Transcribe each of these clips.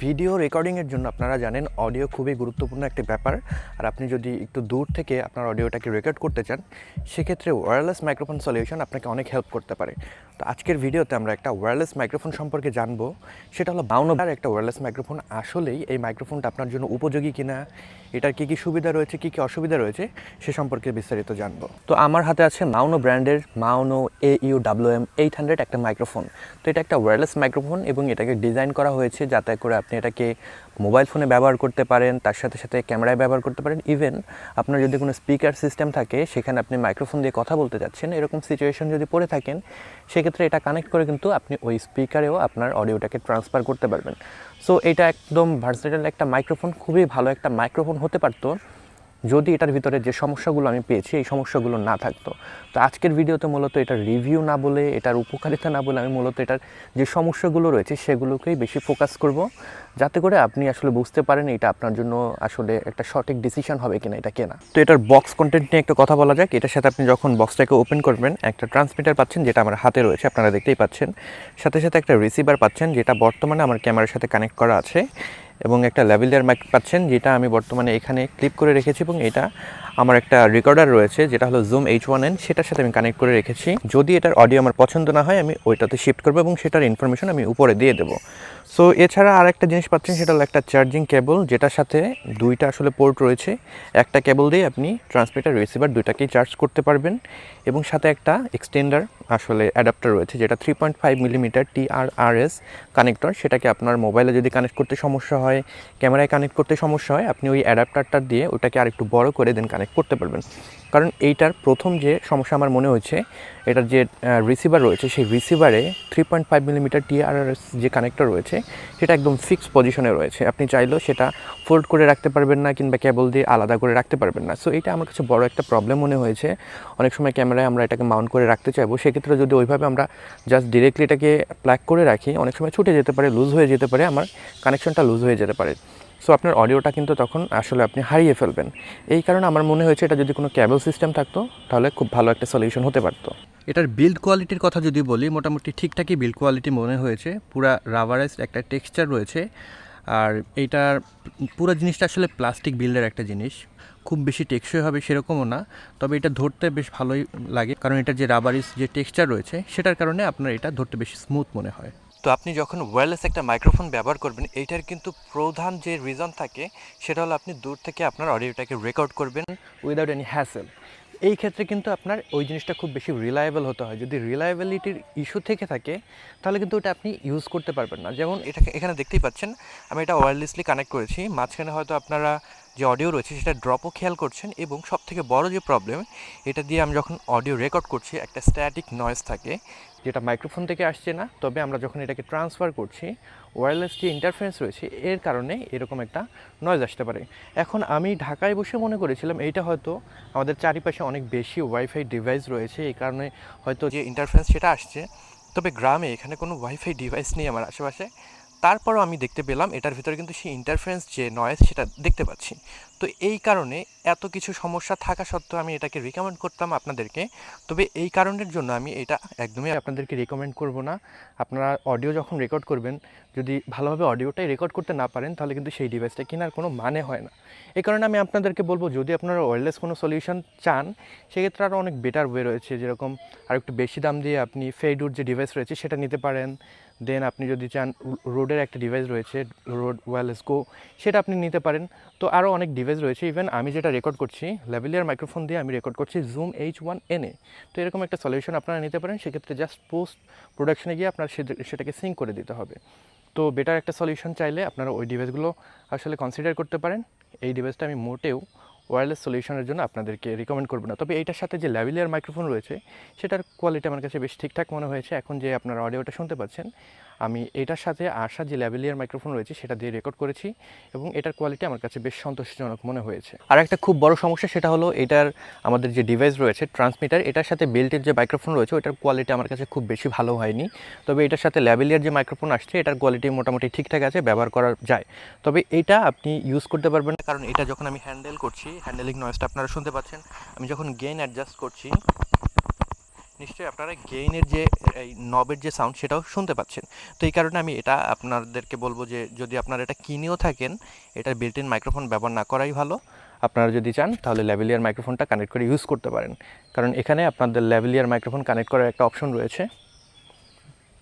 Video রেকর্ডিংয়ের জন্য আপনারা জানেন অডিও খুবই গুরুত্বপূর্ণ একটি ব্যাপার। আর আপনি যদি একটু দূর থেকে আপনার অডিওটাকে রেকর্ড করতে চান, সেক্ষেত্রে ওয়্যারলেস মাইক্রোফোন সলিউশন আপনাকে অনেক হেল্প করতে পারে। তো আজকের ভিডিওতে আমরা একটা ওয়্যারলেস মাইক্রোফোন সম্পর্কে জানবো। সেটা হলো মাউনোভার একটা ওয়্যারলেস মাইক্রোফোন। আসলেই এই মাইক্রোফোনটা আপনার জন্য উপযোগী কিনা, এটার কী কী সুবিধা রয়েছে, কী কী অসুবিধা রয়েছে সে সম্পর্কে বিস্তারিত জানবো। তো আমার হাতে আছে মাউনো ব্র্যান্ডের মাউনো AUWM 800 একটা মাইক্রোফোন। তো এটা একটা ওয়্যারলেস মাইক্রোফোন এবং এটাকে ডিজাইন করা হয়েছে যাতে করে আপনি এটাকে মোবাইল ফোনে ব্যবহার করতে পারেন, তার সাথে সাথে ক্যামেরায় ব্যবহার করতে পারেন। ইভেন আপনার যদি কোনো স্পিকার সিস্টেম থাকে, সেখানে আপনি মাইক্রোফোন দিয়ে কথা বলতে যাচ্ছেন, এরকম সিচুয়েশন যদি পড়ে থাকেন, সেক্ষেত্রে এটা কানেক্ট করে কিন্তু আপনি ওই স্পিকারেও আপনার অডিওটাকে ট্রান্সফার করতে পারবেন। সো এটা একদম ভার্সেটাইল একটা মাইক্রোফোন, খুবই ভালো একটা মাইক্রোফোন হতে পারতো যদি এটার ভিতরে যে সমস্যাগুলো আমি পেয়েছি এই সমস্যাগুলো না থাকতো। তো আজকের ভিডিওতে মূলত এটার রিভিউ না বলে, এটার উপকারিতা না বলে, আমি মূলত এটার যে সমস্যাগুলো রয়েছে সেগুলোকেই বেশি ফোকাস করব, যাতে করে আপনি আসলে বুঝতে পারেন এটা আপনার জন্য আসলে একটা সঠিক ডিসিশন হবে কিনা এটা কেনা। তো এটার বক্স কন্টেন্ট নিয়ে একটা কথা বলা যাক। এটার সাথে আপনি যখন বক্সটাকে ওপেন করবেন, একটা ট্রান্সমিটার পাচ্ছেন যেটা আমার হাতে রয়েছে, আপনারা দেখতেই পাচ্ছেন। সাথে সাথে একটা রিসিভার পাচ্ছেন যেটা বর্তমানে আমার ক্যামেরার সাথে কানেক্ট করা আছে, এবং একটা ল্যাভেলিয়ার মাইক পাচ্ছেন যেটা আমি বর্তমানে এখানে ক্লিপ করে রেখেছি, এবং এটা আমার একটা রেকর্ডার রয়েছে যেটা হলো জুম H1N, সেটার সাথে আমি কানেক্ট করে রেখেছি। যদি এটার অডিও আমার পছন্দ না হয়, আমি ওইটাতে শিফট করবো এবং সেটার ইনফরমেশন আমি উপরে দিয়ে দেবো। সো এছাড়া আর একটা জিনিস পাচ্ছেন, সেটা হলো একটা চার্জিং কেবল, যেটার সাথে দুইটা আসলে পোর্ট রয়েছে। একটা কেবল দিয়ে আপনি ট্রান্সমিটার রিসিভার দুইটাকেই চার্জ করতে পারবেন, এবং সাথে একটা এক্সটেন্ডার আসলে অ্যাডাপ্টার রয়েছে যেটা 3.5 মিলিমিটার TRRS কানেক্টর। সেটাকে আপনার মোবাইলে যদি কানেক্ট করতে সমস্যা হয়, ক্যামেরায় কানেক্ট করতে সমস্যা হয়, আপনি ওই অ্যাডাপ্টারটা দিয়ে ওটাকে আরেকটু বড় করে দেন কানেক্ট করতে পারবেন। কারণ এইটার প্রথম যে সমস্যা আমার মনে হয়েছে, এটার যে রিসিভার রয়েছে সেই রিসিভারে 3.5 মিলিমিটার TRRS যে কানেক্টর রয়েছে সেটা একদম ফিক্সড পজিশনে রয়েছে। আপনি চাইলেও সেটা ফোল্ড করে রাখতে পারবেন না, কিংবা কেবল দিয়ে আলাদা করে রাখতে পারবেন না। সো এটা আমার কাছে বড় একটা প্রবলেম মনে হয়েছে। অনেক সময় ক্যামেরায় আমরা এটাকে মাউন্ট করে রাখতে চাইবো, সেক্ষেত্রে যদি ওইভাবে আমরা জাস্ট ডিরেক্টলি এটাকে প্লাগ করে রাখি, অনেক সময় ছুটে যেতে পারে, লুজ হয়ে যেতে পারে, আমার কানেকশনটা লুজ হয়ে যেতে পারে। সো আপনার অডিওটা কিন্তু তখন আসলে আপনি হারিয়ে ফেলবেন। এই কারণে আমার মনে হয়েছে এটা যদি কোনো ক্যাবল সিস্টেম থাকতো তাহলে খুব ভালো একটা সলিউশন হতে পারতো। এটার বিল্ড কোয়ালিটির কথা যদি বলি, মোটামুটি ঠিকঠাকই বিল্ড কোয়ালিটি মনে হয়েছে। পুরা রাবারাইজড একটা টেক্সচার রয়েছে, আর এইটার পুরো জিনিসটা আসলে প্লাস্টিক বিল্ডের একটা জিনিস, খুব বেশি টেকসই হবে সেরকমও না, তবে এটা ধরতে বেশ ভালোই লাগে, কারণ এটার যে রাবারিস যে টেক্সচার রয়েছে সেটার কারণে আপনার এটা ধরতে বেশি স্মুথ মনে হয়। তো আপনি যখন ওয়্যারলেস একটা মাইক্রোফোন ব্যবহার করবেন, এইটার কিন্তু প্রধান যে রিজন থাকে সেটা হলো আপনি দূর থেকে আপনার অডিওটাকে রেকর্ড করবেন উইদাউট এনি হ্যাসেল। এই ক্ষেত্রে কিন্তু আপনার ওই জিনিসটা খুব বেশি রিলায়েবল হতে হয়। যদি রিলায়েবিলিটির ইস্যু থেকে থাকে তাহলে কিন্তু ওটা আপনি ইউজ করতে পারবেন না। যেমন এটাকে এখানে দেখতেই পাচ্ছেন, আমি এটা ওয়্যারলেসলি কানেক্ট করেছি, মাঝখানে হয়তো আপনারা যে অডিও রয়েছে সেটা ড্রপও খেয়াল করছেন, এবং সবথেকে বড় যে প্রবলেম, এটা দিয়ে আমি যখন অডিও রেকর্ড করছি একটা স্ট্যাটিক নয়েজ থাকে যেটা মাইক্রোফোন থেকে আসছে না, তবে আমরা যখন এটাকে ট্রান্সফার করছি ওয়্যারলেস যে ইন্টারফারেন্স রয়েছে এর কারণে এরকম একটা নয়েজ আসতে পারে। এখন আমি ঢাকায় বসে মনে করেছিলাম এইটা হয়তো আমাদের চারিপাশে অনেক বেশি ওয়াইফাই ডিভাইস রয়েছে, এই কারণে হয়তো যে ইন্টারফারেন্স সেটা আসছে। তবে গ্রামে এখানে কোনো ওয়াইফাই ডিভাইস নেই আমার আশেপাশে, তারপরও আমি দেখতে পেলাম এটার ভিতরে কিন্তু সেই ইন্টারফারেন্স যে নয়েজ সেটা দেখতে পাচ্ছি। তো এই কারণে এত কিছু সমস্যা থাকা সত্ত্বেও আমি এটাকে রিকমেন্ড করতাম আপনাদেরকে। তবে এই কারণের জন্য আমি এটা একদমই আপনাদেরকে রিকমেন্ড করব না। আপনারা অডিও যখন রেকর্ড করবেন, যদি ভালোভাবে অডিওটাই রেকর্ড করতে না পারেন তাহলে কিন্তু সেই ডিভাইসটা কেনার কোনো মানে হয় না। এই কারণে আমি আপনাদেরকে বলবো, যদি আপনারা ওয়্যারলেস কোনো সলিউশন চান, সেক্ষেত্রে আরও অনেক বেটার ওয়ে রয়েছে, যেরকম আর একটু বেশি দাম দিয়ে আপনি ফেডুর যে ডিভাইস রয়েছে সেটা নিতে পারেন। দেন আপনি যদি চান রোডের একটা ডিভাইস রয়েছে, রোড ওয়্যারলেস গো, সেটা আপনি নিতে পারেন। তো আরও অনেক ডিভাইস রয়েছে। ইভেন আমি যেটা রেকর্ড করছি ল্যাভেলিয়ার মাইক্রোফোন দিয়ে আমি রেকর্ড করছি জুম H1N। তো এরকম একটা সলিউশন আপনারা নিতে পারেন। সেক্ষেত্রে জাস্ট পোস্ট প্রোডাকশনে গিয়ে আপনার সেটাকে সিঙ্ক করে দিতে হবে। তো বেটার একটা সলিউশন চাইলে আপনারা ওই ডিভাইসগুলো আসলে কনসিডার করতে পারেন। এই ডিভাইসটা আমি মোটেও ওয়্যারলেস সলিউশনের জন্য আপনাদেরকে রিকমেন্ড করব না। তবে এইটার সাথে যে ল্যাভেলিয়ার মাইক্রোফোন রয়েছে সেটার কোয়ালিটি আমার কাছে বেশ ঠিকঠাক মনে হয়েছে। এখন যে আপনারা অডিওটা শুনতে পাচ্ছেন, আমি এটার সাথে আসা যে ল্যাভেলিয়ার মাইক্রোফোন রয়েছে সেটা দিয়ে রেকর্ড করেছি, এবং এটার কোয়ালিটি আমার কাছে বেশ সন্তোষজনক মনে হয়েছে। আর একটা খুব বড় সমস্যা সেটা হলো এটার আমাদের যে ডিভাইস রয়েছে ট্রান্সমিটার, এটার সাথে বেল্টের যে মাইক্রোফোন রয়েছে ওটার কোয়ালিটি আমার কাছে খুব বেশি ভালো হয়নি। তবে এটার সাথে ল্যাভেলিয়ার যে মাইক্রোফোন আসছে এটার কোয়ালিটি মোটামুটি ঠিকঠাক আছে, ব্যবহার করা যায়। তবে এটা আপনি ইউজ করতে পারবেন না, কারণ এটা যখন আমি হ্যান্ডেল করছি, হ্যান্ডেলিং নয়েজটা আপনারা শুনতে পাচ্ছেন। আমি যখন গেইন অ্যাডজাস্ট করছি, নিশ্চয়ই আপনারা গেইনের যে এই নবের যে সাউন্ড সেটাও শুনতে পাচ্ছেন। তো এই কারণে আমি এটা আপনাদেরকে বলবো যে যদি আপনারা এটা কিনেও থাকেন, এটার বিল্ট ইন মাইক্রোফোন ব্যবহার না করাই ভালো। আপনারা যদি চান তাহলে ল্যাভেলিয়ার মাইক্রোফোনটা কানেক্ট করে ইউজ করতে পারেন, কারণ এখানে আপনাদের ল্যাভেলিয়ার মাইক্রোফোন কানেক্ট করার একটা অপশন রয়েছে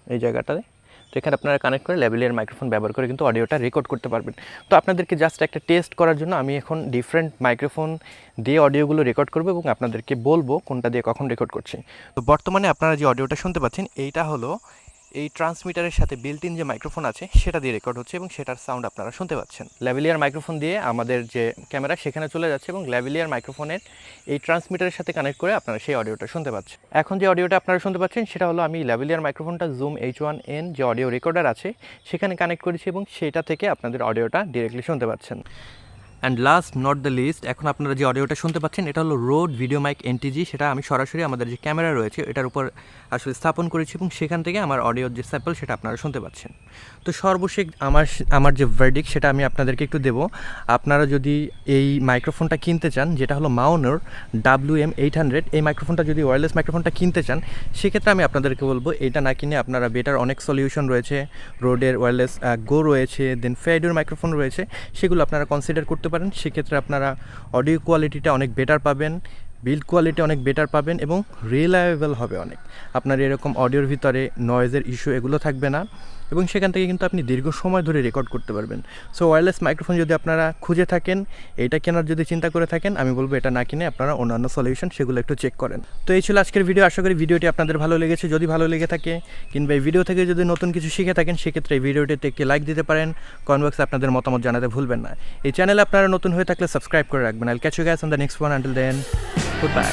এই জায়গাটায়। তো এখানে আপনারা কানেক্ট করে ল্যাভেলিয়ার মাইক্রোফোন ব্যবহার করে কিন্তু অডিওটা রেকর্ড করতে পারবেন। তো আপনাদেরকে জাস্ট একটা টেস্ট করার জন্য আমি এখন ডিফারেন্ট মাইক্রোফোন দিয়ে অডিওগুলো রেকর্ড করবো এবং আপনাদেরকে বলবো কোনটা দিয়ে কখন রেকর্ড করছি। তো বর্তমানে আপনারা যে অডিওটা শুনতে পাচ্ছেন এইটা হলো এই ট্রান্সমিটারের সাথে বিল্ট ইন যে মাইক্রোফোন আছে সেটা দিয়ে রেকর্ড হচ্ছে এবং সেটার সাউন্ড আপনারা শুনতে পাচ্ছেন। ল্যাভেলিয়ার মাইক্রোফোন দিয়ে আমাদের যে ক্যামেরা সেখানে চলে যাচ্ছে এবং ল্যাভেলিয়ার মাইক্রোফোনের এই ট্রান্সমিটারের সাথে কানেক্ট করে আপনারা সেই অডিওটা শুনতে পাচ্ছেন। এখন যে অডিওটা আপনারা শুনতে পাচ্ছেন সেটা হলো আমি ল্যাভেলিয়ার মাইক্রোফোনটা জুম H1N যে অডিও রেকর্ডার আছে সেখানে কানেক্ট করেছি এবং সেটা থেকে আপনাদের অডিওটা ডিরেক্টলি শুনতে পাচ্ছেন। And last not the least, এখন আপনারা যে অডিওটা শুনতে পাচ্ছেন এটা হলো রোড ভিডিও মাইক NTG। সেটা আমি সরাসরি আমাদের যে ক্যামেরা রয়েছে এটার উপর আসলে স্থাপন করেছি এবং সেখান থেকে আমার অডিওর যে স্যাম্পল সেটা আপনারা শুনতে পাচ্ছেন। তো সর্বশেষ আমার যে ভার্ডিক্ট সেটা আমি আপনাদেরকে একটু দেবো। আপনারা যদি এই মাইক্রোফোনটা কিনতে চান, যেটা হলো মাউনোর WM800, এই মাইক্রোফোনটা যদি ওয়্যারলেস মাইক্রোফোনটা কিনতে চান সেক্ষেত্রে আমি আপনাদেরকে বলবো এটা না কিনে আপনারা বেটার অনেক সলিউশন রয়েছে, রোডের ওয়্যারলেস গো রয়েছে, দেন ফেডোর মাইক্রোফোন রয়েছে, সেগুলো আপনারা কনসিডার করতে পারেন। সেক্ষেত্রে আপনারা অডিও কোয়ালিটিটা অনেক বেটার পাবেন, বিল্ড কোয়ালিটি অনেক বেটার পাবেন এবং রিলায়েবল হবে অনেক। আপনার এরকম অডিওর ভিতরে নয়েজের ইস্যু এগুলো থাকবে না এবং সেখান থেকে কিন্তু আপনি দীর্ঘ সময় ধরে রেকর্ড করতে পারবেন। সো ওয়্যারলেস মাইক্রোফোন যদি আপনারা খুঁজে থাকেন, এটা কেনার যদি চিন্তা করে থাকেন, আমি বলবো এটা না কিনে আপনারা অন্যান্য সলিউশন সেগুলো একটু চেক করেন। তো এই ছিল আজকের ভিডিও। আশা করি ভিডিওটি আপনাদের ভালো লেগেছে। যদি ভালো লেগে থাকে কিংবা এই ভিডিও থেকে যদি নতুন কিছু শিখে থাকেন সেক্ষেত্রে এই ভিডিওটিতে একটি লাইক দিতে পারেন, কমেন্ট বক্সে আপনাদের মতামত জানাতে ভুলবেন না। এই চ্যানেলে আপনারা নতুন হয়ে থাকলে সাবস্ক্রাইব করে রাখবেন। I'll catch you guys on the next one. Until then, good bye.